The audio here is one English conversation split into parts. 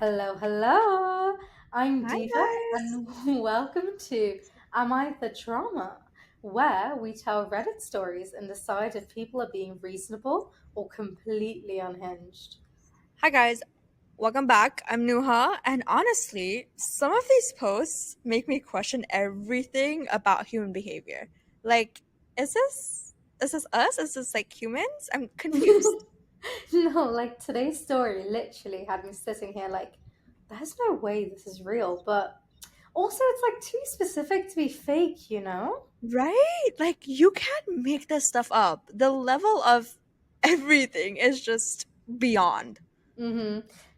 Hello, hello. I'm Hi Diva, guys. and welcome to Am I the Drama, where we tell Reddit stories and decide if people are being reasonable or completely unhinged. Hi guys. Welcome back. I'm Nuha, and honestly, some of these posts make me question everything about human behavior. Like, is this us? Is this like humans? I'm confused. No, like today's story literally had me sitting here like, there's no way this is real, but also it's like too specific to be fake, you know? Right? Like you can't make this stuff up. The level of everything is just beyond.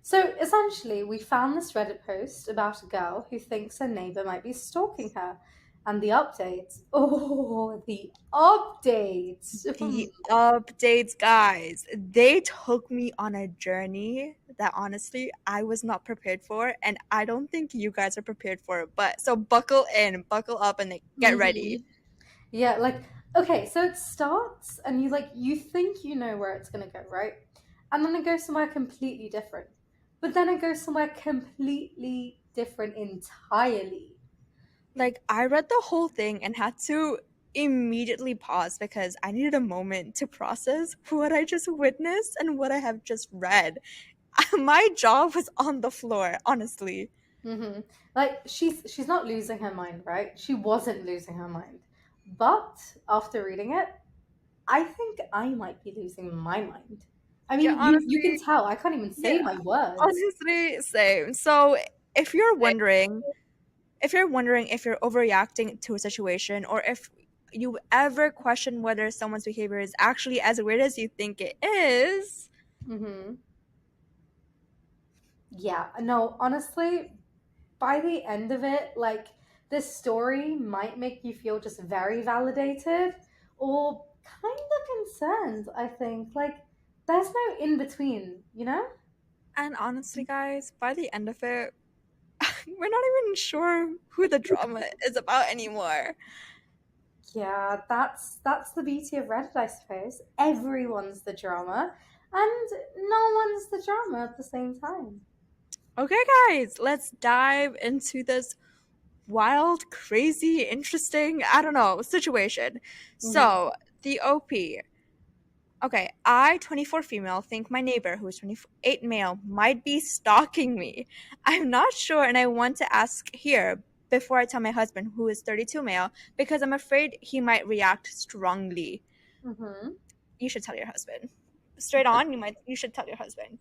So essentially, we found this Reddit post about a girl who thinks her neighbor might be stalking her. And the updates. Oh, the updates. The updates, guys, they took me on a journey that honestly I was not prepared for, and I don't think you guys are prepared for it. But so buckle in, buckle up, and get ready. Mhm. Yeah, like okay, so it starts and you think you know where it's gonna go, right? And then it goes somewhere completely different. But then it goes somewhere completely different entirely. Like, I read the whole thing and had to immediately pause because I needed a moment to process what I just witnessed and what I have just read. My jaw was on the floor, honestly. hmm Like she's not losing her mind, right? She wasn't losing her mind. But after reading it, I think I might be losing my mind. I Yeah, mean, you can honestly, tell I can't even say yeah, my words. honestly, same. So, if you're wondering, if you're overreacting to a situation or if you ever question whether someone's behavior is actually as weird as you think it is. hmm Yeah, no, honestly, by the end of it, like this story might make you feel just very validated or kind of concerned, I think. Like there's no in between, you know? And honestly, guys, by the end of it, we're not even sure who the drama is about anymore. Yeah, that's the beauty of Reddit, I suppose. Everyone's the drama, and no one's the drama at the same time. Okay, guys, let's dive into this wild, crazy, interesting, I don't know, situation. hmm So, the OP. Okay, I, 24 female, think my neighbor, who is 28 male, might be stalking me. I'm not sure, and I want to ask here before I tell my husband, who is 32 male, because I'm afraid he might react strongly. hmm You should tell your husband. Straight on, you should tell your husband.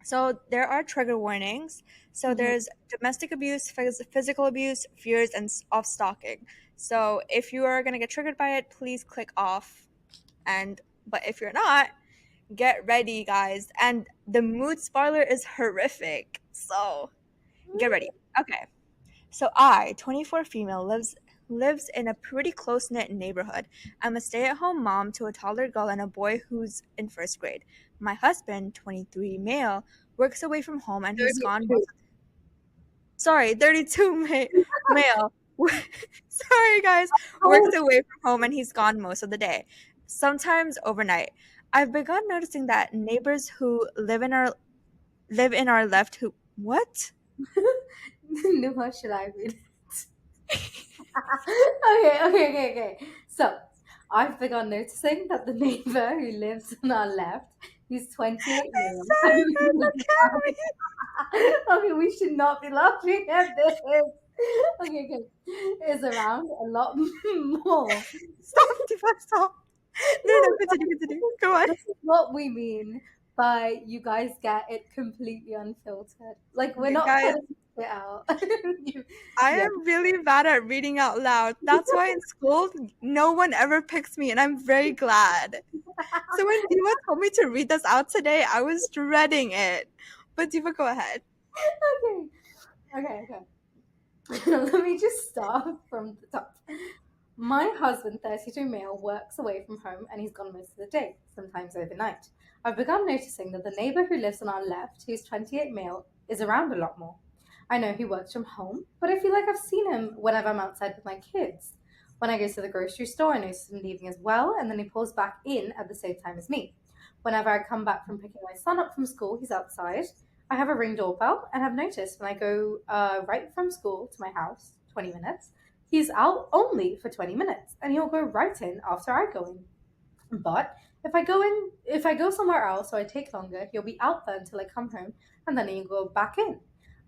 So there are trigger warnings. So hmm there's domestic abuse, physical abuse, fears, and of stalking. So if you are gonna get triggered by it, please click off. And but if you're not, get ready, guys. And the mood spoiler is horrific. So get ready. Okay. So I, 24 female, lives in a pretty close-knit neighborhood. I'm a stay-at-home mom to a toddler girl and a boy who's in first grade. My husband, 23 male, works away from home and he's gone 32. sorry, 32 male. Sorry guys, works Oh, away from home and he's gone most of the day. Sometimes overnight. I've begun noticing that neighbors who live in our left who what? no, how should I read it? Okay. So, I've begun noticing that the neighbor who lives on our left, who's 28 male, Sorry guys, look at me. okay, we should not be laughing at this. Is around a lot more. Stop, Tifa, stop. No, no, continue, continue. Go on. This is what we mean by you guys get it completely unfiltered. Like we're You not guys, cutting it out. You- I yeah. am really bad at reading out loud. That's why in school, no one ever picks me, and I'm very glad. So when Diva told me to read this out today, I was dreading it. But Diva, go ahead. Okay. Let me just start from the top. My husband, 32 male, works away from home and he's gone most of the day, sometimes overnight. I've begun noticing that the neighbor who lives on our left, who's 28 male, is around a lot more. I know he works from home, but I feel like I've seen him whenever I'm outside with my kids. When I go to the grocery store, I notice him leaving as well, and then he pulls back in at the same time as me. Whenever I come back from picking my son up from school, he's outside. I have a Ring doorbell, and I've noticed when I go right from school to my house, 20 minutes, he's out only for 20 minutes, and he'll go right in after I go in. But if I go somewhere else or I take longer, he'll be out there until I come home, and then he'll go back in.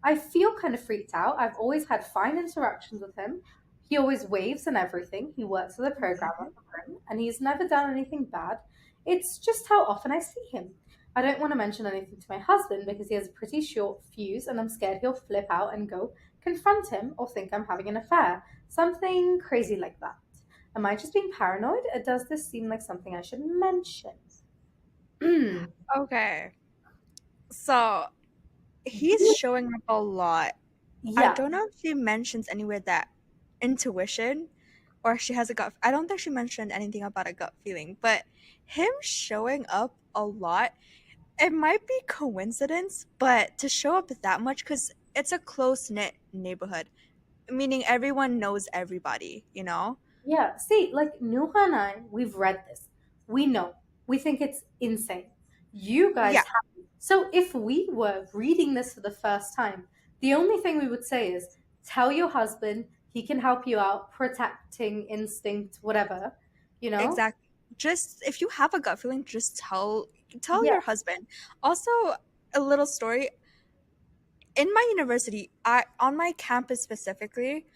I feel kind of freaked out. I've always had fine interactions with him. He always waves and everything. He works as a programmer from home, and he's never done anything bad. It's just how often I see him. I don't want to mention anything to my husband because he has a pretty short fuse, and I'm scared he'll flip out and go confront him or think I'm having an affair. Something crazy like that. Am I just being paranoid, or does this seem like something I should mention? Okay. So he's showing up a lot. I Yeah, don't know if she mentions anywhere that intuition or she has a gut. I don't think she mentioned anything about a gut feeling, but him showing up a lot, it might be coincidence, but to show up that much, because it's a close knit neighborhood, meaning everyone knows everybody, you know? yeah. See, like Nuha and I, we've read this. We know. We think it's insane. You Yeah, guys have. So if we were reading this for the first time, the only thing we would say is tell your husband he can help you out, protecting instinct, whatever. You know? exactly. Just if you have a gut feeling, just tell Yeah. your husband. Also, a little story. In my university, I on my campus specifically,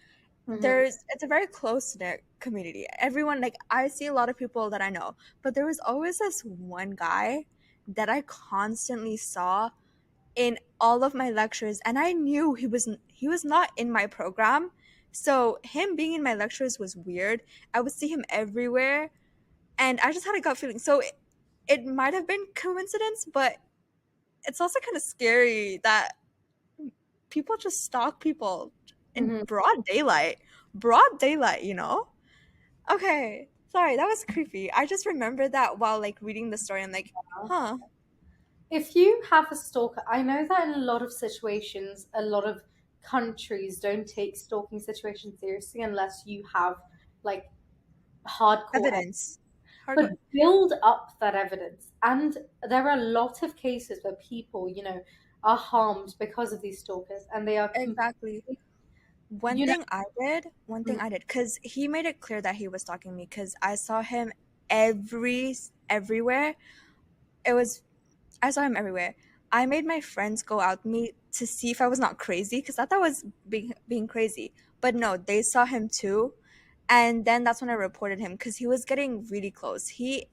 Hmm. there's it's a very close knit community. Everyone, like, I see a lot of people that I know, but there was always this one guy that I constantly saw in all of my lectures, and I knew he was not in my program. So him being in my lectures was weird. I would see him everywhere, and I just had a gut feeling. So it might have been coincidence, but it's also kind of scary that people just stalk people in Hmm. broad daylight. Broad daylight, you know? Okay. Sorry, that was creepy. I just remembered that while like reading the story. I'm like, huh. If you have a stalker, I know that in a lot of situations, a lot of countries don't take stalking situations seriously unless you have like hardcore evidence. Evidence. But Hardcore. build up that evidence. And there are a lot of cases where people, are harmed because of these stalkers, and they are Exactly. completely, you know, One thing mm, I did, because he made it clear that he was stalking me, because I saw him everywhere. It was I saw him everywhere. I made my friends go out with me to see if I was not crazy, because I thought I was being crazy. But no, they saw him too, and then that's when I reported him because he was getting really close. He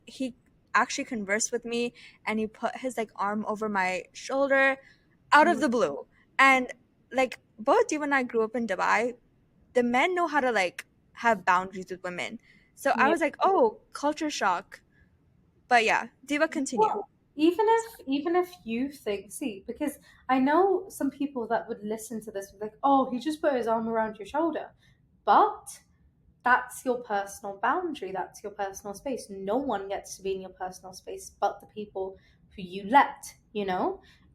actually conversed with me, and he put his like arm over my shoulder out of mm, the blue. And like both Diva and I grew up in Dubai, the men know how to like have boundaries with women. So I yeah. was like, oh, culture shock. But yeah, Diva, continue. Well, even if you think, see, because I know some people that would listen to this would be like, oh, he just put his arm around your shoulder. But that's your personal boundary. That's your personal space. No one gets to be in your personal space but the people who you let.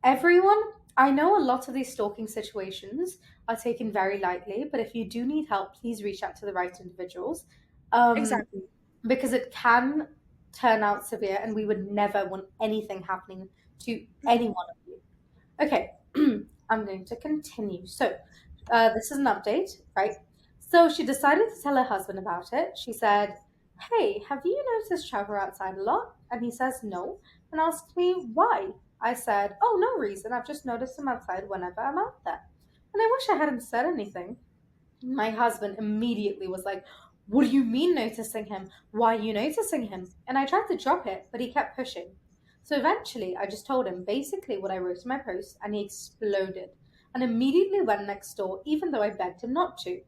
Everyone, I know a lot of these stalking situations are taken very lightly, but if you do need help, please reach out to the right individuals. Um, Exactly. because it can turn out severe, and we would never want anything happening to any one of you. Okay, I'm going to continue. So, this is an update, right? So, she decided to tell her husband about it. She said, hey, have you noticed Trevor outside a lot? And he says no, and asked me why. I said, oh, no reason. I've just noticed him outside whenever I'm out there. And I wish I hadn't said anything. My husband immediately was like, what do you mean noticing him? Why are you noticing him? And I tried to drop it, but he kept pushing. So eventually, I just told him basically what I wrote in my post, and he exploded and immediately went next door, even though I begged him not to.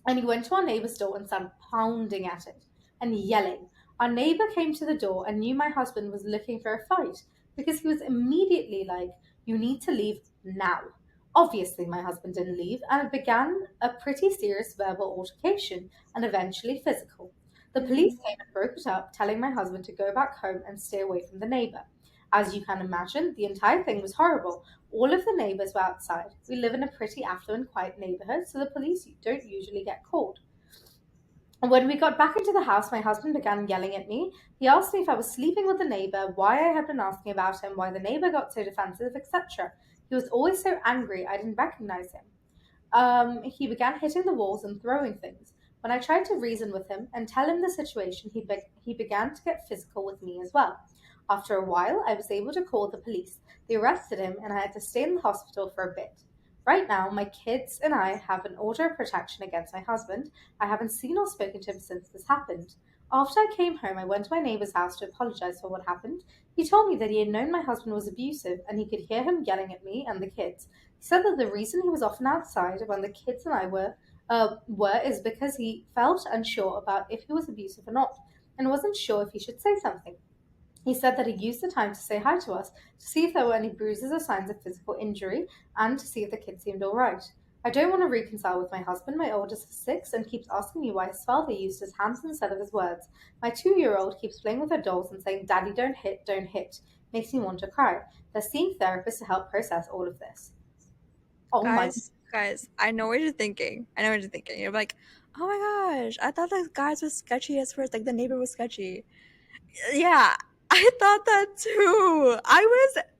And he went to our neighbor's door and started pounding at it and yelling. Our neighbor came to the door and knew my husband was looking for a fight because he was immediately like, you need to leave now. Obviously, my husband didn't leave, and it began a pretty serious verbal altercation and eventually physical. The police Mhm. came and broke it up, telling my husband to go back home and stay away from the neighbor. As you can imagine, the entire thing was horrible. All of the neighbors were outside. We live in a pretty affluent, quiet neighborhood, so the police don't usually get called. When we got back into the house, my husband began yelling at me. He asked me if I was sleeping with the neighbor, why I had been asking about him, why the neighbor got so defensive, etc. He was always so angry I didn't recognize him. He began hitting the walls and throwing things. When I tried to reason with him and tell him the situation, he began to get physical with me as well. After a while, I was able to call the police. They arrested him, and I had to stay in the hospital for a bit. Right now, my kids and I have an order of protection against my husband. I haven't seen or spoken to him since this happened. After I came home, I went to my neighbor's house to apologize for what happened. He told me that he had known my husband was abusive and he could hear him yelling at me and the kids. He said that the reason he was often outside when the kids and I were is because he felt unsure about if he was abusive or not, and wasn't sure if he should say something. He said that he used the time to say hi to us, to see if there were any bruises or signs of physical injury, and to see if the kids seemed all right. I don't want to reconcile with my husband. My oldest is 6 and keeps asking me why his father used his hands instead of his words. My 2-year-old keeps playing with her dolls and saying, Daddy, don't hit, don't hit. Makes me want to cry. They're seeing therapists to help process all of this. Oh my. Guys, I know what you're thinking. I know what you're thinking. You're like, oh my gosh, I thought the guys was sketchy at first, like the neighbor was sketchy. Yeah, I thought that too.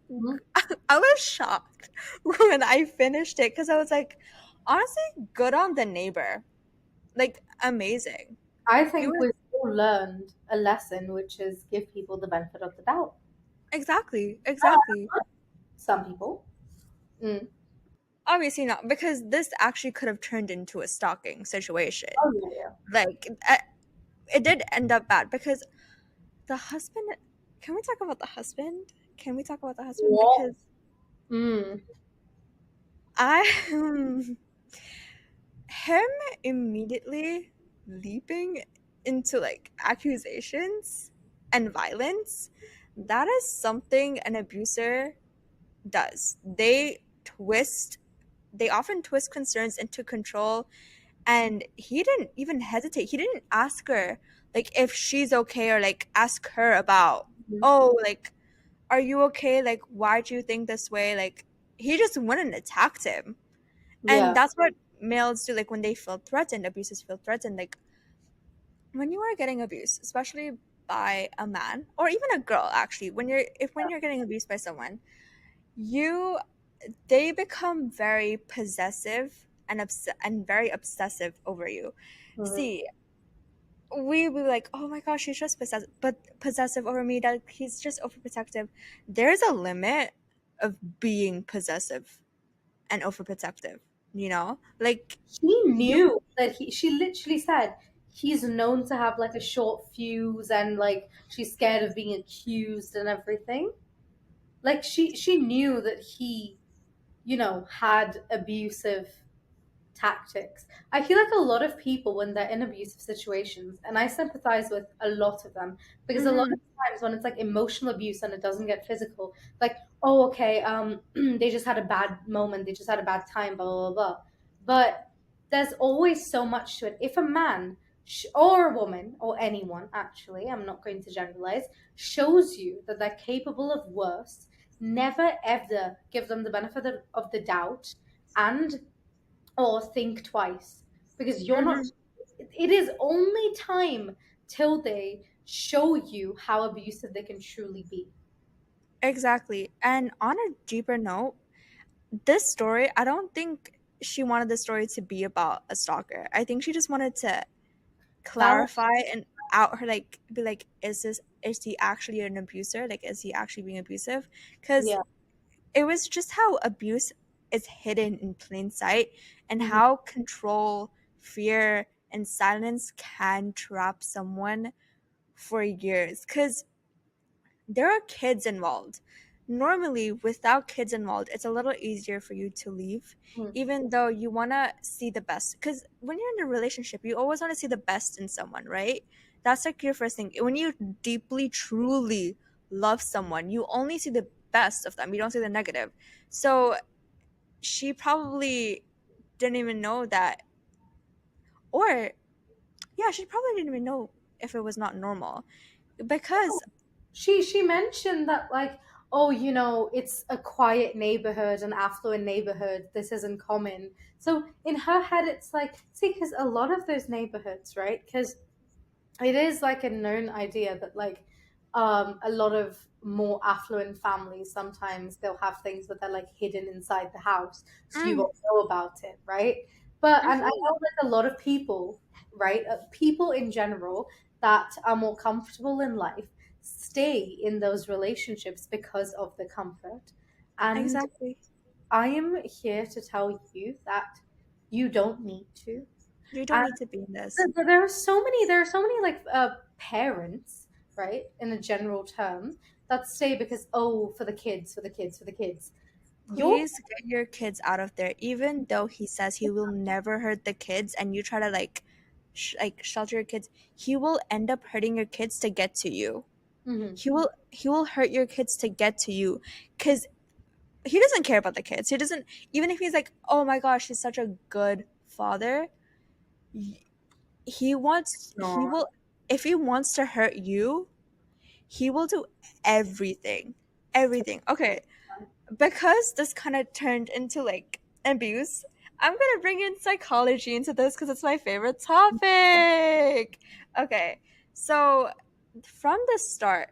Mhm. I was shocked when I finished it because I was like, honestly, good on the neighbor. Like amazing. I He think was we've all learned a lesson, which is give people the benefit of the doubt. exactly, exactly. Some people. Mm. Obviously not because this actually could have turned into a stalking situation. Oh, yeah, yeah. Like it did end up bad because the husband. Can we talk about the husband? Can we talk about the husband? What? Because Mm. I him immediately leaping into like accusations and violence, that is something an abuser does. They often twist concerns into control, and he didn't even hesitate. He didn't ask her like if she's okay or like ask her about, Mhm. oh, like are you okay? Like why do you think this way? Like he just went and attacked him. And Yeah. that's what males do, like when they feel threatened, abusers feel threatened. Like when you are getting abused, especially by a man or even a girl, actually, when you're getting abused by someone, you they become very possessive and and very obsessive over you. Mhm. See, we will be like, oh my gosh, he's just possessive over me, that he's just overprotective. There's a limit of being possessive and overprotective, you know? Like She you knew that she literally said he's known to have like a short fuse and like she's scared of being accused and everything. Like she knew that he, had abusive tactics. I feel like a lot of people, when they're in abusive situations, and I sympathize with a lot of them, because a lot Mhm. of times when it's like emotional abuse and it doesn't get physical, like, oh, okay, they just had a bad moment, they just had a bad time, blah, blah, blah, blah. But there's always so much to it. If a man or a woman, or anyone, actually, I'm not going to generalize, shows you that they're capable of worse, never ever give them the benefit of the doubt and or think twice, because you're not, Mhm. it is only time till they show you how abusive they can truly be. Exactly. And on a deeper note, this story, I don't think she wanted the story to be about a stalker. I think she just wanted to Val, clarify and out her, like be like, is he actually an abuser? Like is he actually being abusive? Because yeah. it was just how abuse is hidden in plain sight, and Mhm. how control, fear, and silence can trap someone for years. Because there are kids involved. Normally, without kids involved, it's a little easier for you to leave, Mhm. even though you want to see the best. Because when you're in a relationship, you always want to see the best in someone, right? That's like your first thing. When you deeply, truly love someone, you only see the best of them, you don't see the negative. So she probably didn't even know that, or yeah, she probably didn't even know if it was not normal because. She mentioned that, like, oh, it's a quiet neighborhood, an affluent neighborhood, this isn't common. So in her head it's like, see, because a lot of those neighborhoods, right, because it is like a known idea that, like, a lot of more affluent families, sometimes they'll have things that they're like hidden inside the house, so you Mm, won't know about it, right? But and I mhm. know like a lot of people, right? People in general that are more comfortable in life stay in those relationships because of the comfort. And Exactly. I am here to tell you that you don't need to. You don't And need to be in this. there are so many like parents, right, in a general term, that stay because, oh, for the kids, for the kids, for the kids. You're Please get your kids out of there. Even though he says he will never hurt the kids, and you try to like shelter your kids, he will end up hurting your kids to get to you. Mhm. He will hurt your kids to get to you, because he doesn't care about the kids. He doesn't. Even if he's like, oh my gosh, he's such a good father. He No. will, if he wants to hurt you, he will do everything. Everything. Okay, because this kind of turned into like abuse, I'm gonna bring in psychology into this because it's my favorite topic. Okay, so from the start,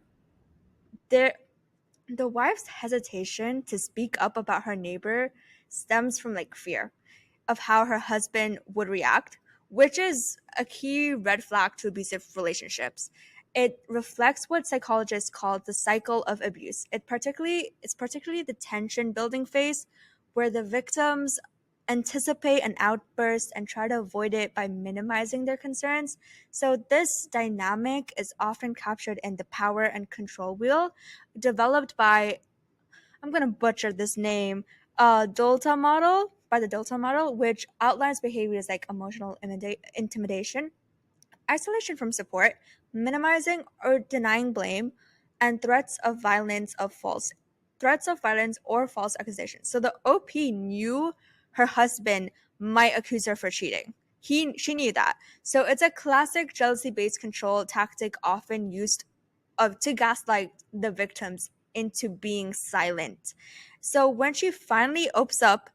there the wife's hesitation to speak up about her neighbor stems from like fear of how her husband would react, which is a key red flag to abusive relationships. It reflects what psychologists call the cycle of abuse. It's particularly the tension building phase where the victims anticipate an outburst and try to avoid it by minimizing their concerns. So this dynamic is often captured in the power and control wheel developed by, I'm gonna butcher this name, Delta model, which outlines behaviors like emotional intimidation, isolation from support, minimizing or denying blame, and threats of violence or false accusations. So the OP knew her husband might accuse her for cheating. She knew that. So it's a classic jealousy-based control tactic often used to gaslight the victims into being silent. So when she finally opens up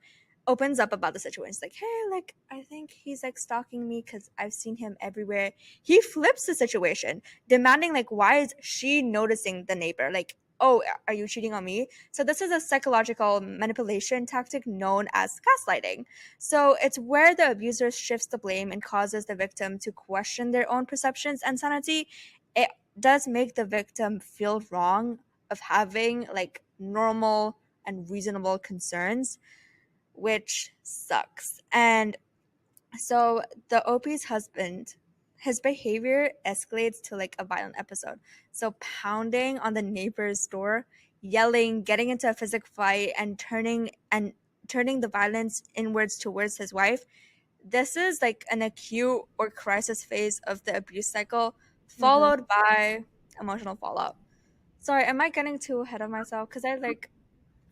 about the situation, it's like, hey, like I think he's like stalking me because I've seen him everywhere. He flips the situation, demanding like, why is she noticing the neighbor? Like, oh, are you cheating on me? So this is a psychological manipulation tactic known as gaslighting. So it's where the abuser shifts the blame and causes the victim to question their own perceptions and sanity. It does make the victim feel wrong of having like normal and reasonable concerns, which sucks. And so the OP's husband, his behavior escalates to like a violent episode. So pounding on the neighbor's door, yelling, getting into a physical fight, and turning the violence inwards towards his wife. This is like an acute or crisis phase of the abuse cycle, Mhm. followed by emotional fallout. Sorry, am I getting too ahead of myself? Because I like,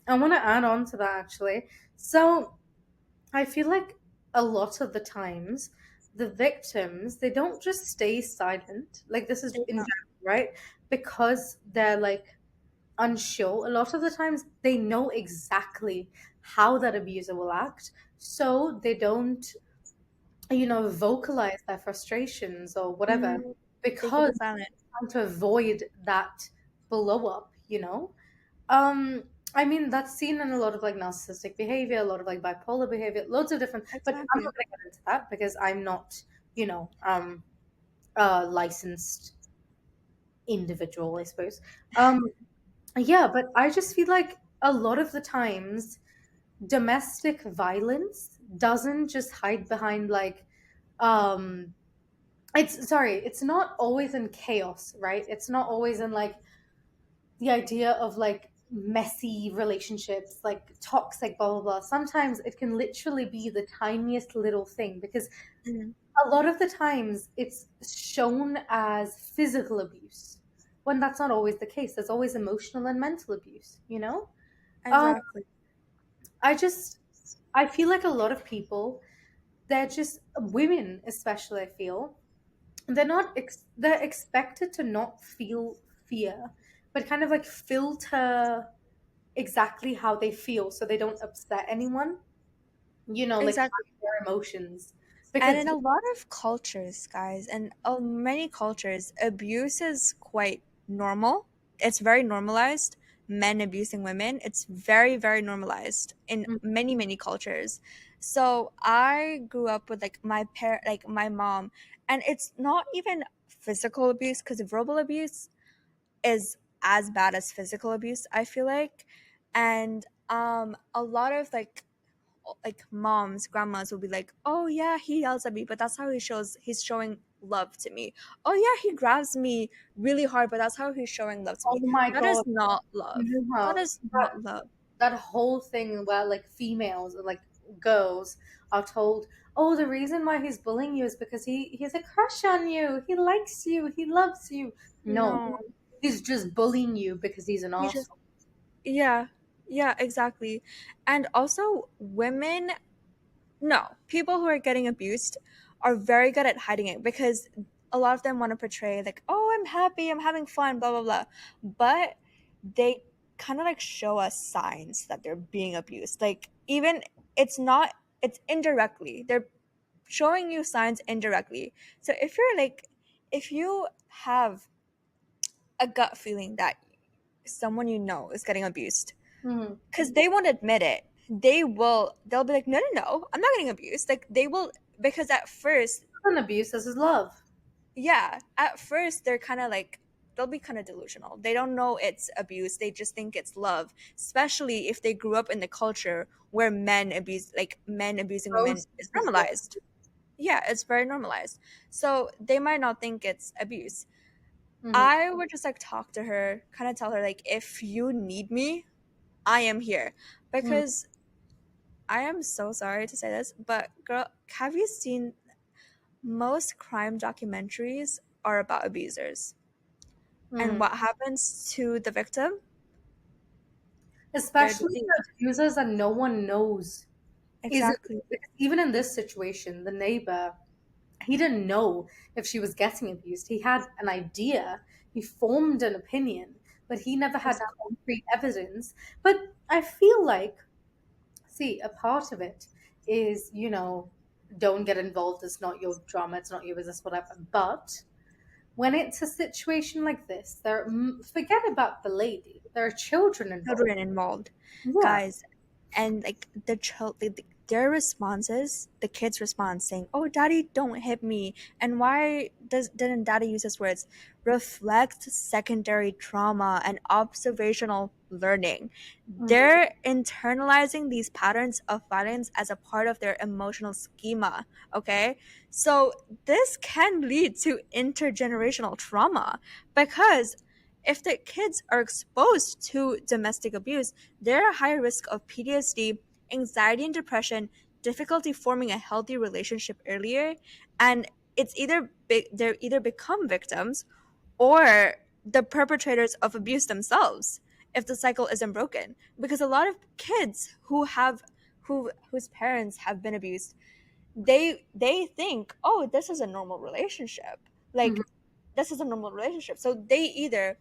I want to add on to that actually. So I feel like a lot of the times the victims, they don't just stay silent. Like this is they in don't. general, right? Because they're like unsure. A lot of the times they know exactly how that abuser will act, so they don't, vocalize their frustrations or whatever, Mhm. They keep because it silent. trying to avoid that blow up. um, I mean, that's seen in a lot of like narcissistic behavior, a lot of like bipolar behavior, loads of different, but I'm Exactly. not going to get into that because I'm not, a licensed individual, I suppose. Yeah, but I just feel like a lot of the times domestic violence doesn't just hide behind like, um, it's not always in chaos, right? It's not always in like the idea of like messy relationships, like toxic, blah, blah, blah. Sometimes it can literally be the tiniest little thing because Mhm. a lot of the times it's shown as physical abuse when that's not always the case. There's always emotional and mental abuse? Um, Exactly. I just, I feel like a lot of people, they're just women, especially, I feel, they're expected to not feel fear, but kind of like filter exactly how they feel so they don't upset anyone, like Exactly. hide their emotions. And Because in a lot of cultures, guys, and many cultures, abuse is quite normal. It's very normalized. Men abusing women. It's very, very normalized in Mhm. many, many cultures. So I grew up with like like my mom, and it's not even physical abuse because verbal abuse is as bad as physical abuse, I feel like. And a lot of like moms, grandmas will be like, "Oh yeah, he yells at me, but that's how he's showing love to me. Oh yeah, he grabs me really hard, but that's how he's showing love to Oh me." my That is God. not love. You know That how is not love. that whole thing where like females or like girls are told, oh, the reason why he's bullying you is because he has a crush on you, he likes you, he loves you. No, No. he's just bullying you because he's an He just asshole. yeah. Yeah, exactly. And also women, no, people who are getting abused are very good at hiding it because a lot of them want to portray like, "Oh, I'm happy, I'm having fun, blah blah blah." But they kind of like show us signs that they're being abused. Like even it's indirectly. They're showing you signs indirectly. So if you have a gut feeling that someone you know is getting abused, Mm-hmm. because they won't admit it, they'll be like, no no no, I'm not getting abused. Like they will, because at first, An abuse, this is love. yeah, at first they're kind of like, they'll be kind of delusional. They don't know it's abuse, they just think it's love, especially if they grew up in the culture where men abusing women Gross is is love. normalized. Yeah, it's very normalized. So they might not think it's abuse. Mm-hmm. I would just like talk to her, kind of tell her like, if you need me, I am here. Mm-hmm. Because I am so sorry to say this, but girl, have you seen most crime documentaries are about abusers and Mm-hmm. what happens to the victim? They're Especially deceased. the abusers that no one knows. Is it, Exactly. because even in this situation, the neighbor, he didn't know if she was getting abused. He had an idea, he formed an opinion, but he never had Exactly. concrete evidence. But I feel like, see, a part of it is, don't get involved. It's not your drama, it's not your business, whatever. But when it's a situation like this, forget about the lady. There are children involved. Children involved, Yeah. guys, and like their responses, the kids' response saying, "Oh, daddy, don't hit me," and why didn't daddy use his words? Reflect secondary trauma and observational learning. Mhm. They're internalizing these patterns of violence as a part of their emotional schema. Okay, so this can lead to intergenerational trauma because if the kids are exposed to domestic abuse, they're at higher risk of PTSD, anxiety and depression, difficulty forming a healthy relationship earlier, and they're either become victims or the perpetrators of abuse themselves if the cycle isn't broken. Because a lot of kids whose parents have been abused, they think, oh, this is a normal relationship. Mhm. Like this is a normal relationship. So they either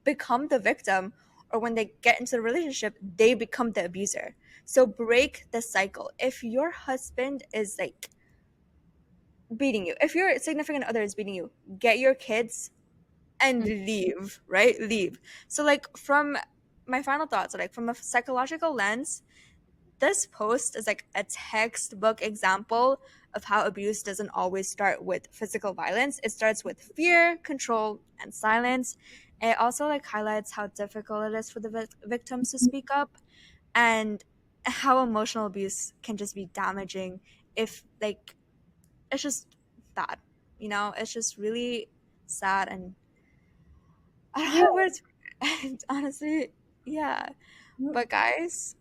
become the victim, or when they get into the relationship they become the abuser. So break the cycle. If your husband is like beating you, if your significant other is beating you, get your kids and leave, right? Leave. So like from my final thoughts are like, from a psychological lens, this post is like a textbook example of how abuse doesn't always start with physical violence. It starts with fear, control, and silence. It also like highlights how difficult it is for the victims to speak up, and how emotional abuse can just be damaging if like it's just bad. It's just really sad, and I don't Yeah. have words for it. Honestly, yeah. But guys,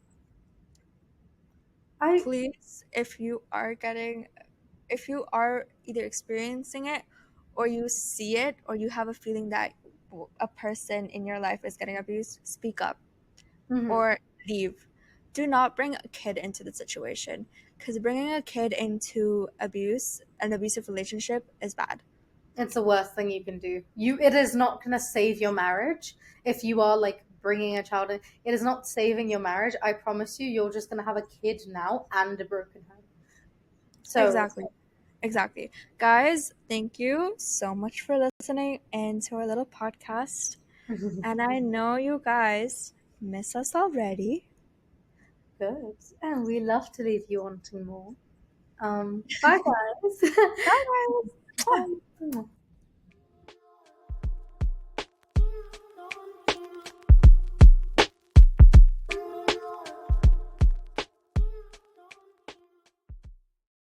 I. please, if you are either experiencing it, or you see it, or you have a feeling that a person in your life is getting abused, speak up Mhm. or leave. Do not bring a kid into the situation, because bringing a kid into an abusive relationship is bad. It's the worst thing you can do. It is not going to save your marriage if you are like bringing a child in. It is not saving your marriage. I promise you, you're just going to have a kid now and a broken home. So, Exactly. Exactly. Guys, thank you so much for listening into our little podcast. And I know you guys miss us already. Good. And we love to leave you wanting more. Bye, guys. Bye, guys. Bye.